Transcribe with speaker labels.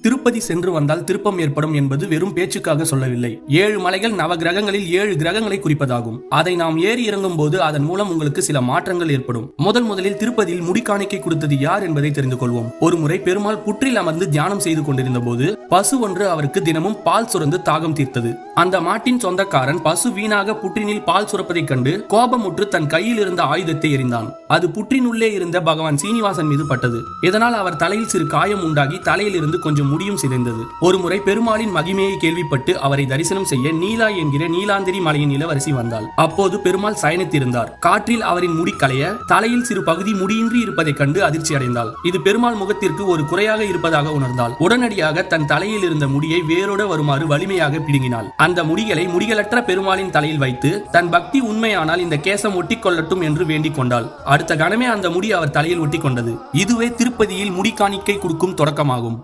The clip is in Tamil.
Speaker 1: திருப்பதி சென்று வந்தால் திருப்பம் ஏற்படும் என்பது வெறும் பேச்சுக்காக சொல்லவில்லை. 7 மலைகள் நவ கிரகங்களில் 7 கிரகங்களை குறிப்பதாகும். அதை நாம் ஏறி இறங்கும் போது அதன் மூலம் உங்களுக்கு சில மாற்றங்கள் ஏற்படும். முதலில் திருப்பதியில் முடிக்காணிக்கை கொடுத்தது யார் என்பதை தெரிந்து கொள்வோம். ஒருமுறை பெருமாள் புற்றில் அமர்ந்து தியானம் செய்து கொண்டிருந்த போது பசு ஒன்று அவருக்கு தினமும் பால் சுரந்து தாகம் தீர்த்தது. அந்த மாட்டின் சொந்தக்காரன் பசு வீணாக புற்றினில் பால் சுரப்பதைக் கண்டு கோபமுற்று தன் கையில் இருந்த ஆயுதத்தை எறிந்தான். அது புற்றினுள்ளே இருந்த பகவான் சீனிவாசன் மீது பட்டது. இதனால் அவர் தலையில் சிறு காயம் உண்டாகி தலையில் இருந்து கொஞ்சம் முடியும் சிதைந்தது. ஒருமுறை பெருமாளின் மகிமையை கேள்விப்பட்டு அவரை தரிசனம் செய்ய நீலா என்கிற நீலாந்திரி மலையின் இளவரசி வந்தாள். அப்போது பெருமாள் சயனித்திருந்தார். காற்றில் அவரின் முடி களைய தலையில் சிறு பகுதி முடியின்றி இருப்பதைக் கண்டு அதிர்ச்சி அடைந்தாள். இது பெருமாள் முகத்திற்கு ஒரு குறையாக இருப்பதாக உணர்ந்தாள். உடனடியாக தன் தலையில் இருந்த முடியை வேரோட வருமாறு வலிமையாக பிடுங்கினாள். அந்த முடிகளை முடிகளற்ற பெருமாளின் தலையில் வைத்து தன் பக்தி உண்மையானால் இந்த கேசம் ஒட்டி கொள்ளட்டும் என்று வேண்டிக் கொண்டாள். அடுத்த கணமே அந்த முடி அவர் தலையில் ஒட்டி கொண்டது. இதுவே திருப்பதியில் முடி காணிக்கை கொடுக்கும் தொடக்கமாகும்.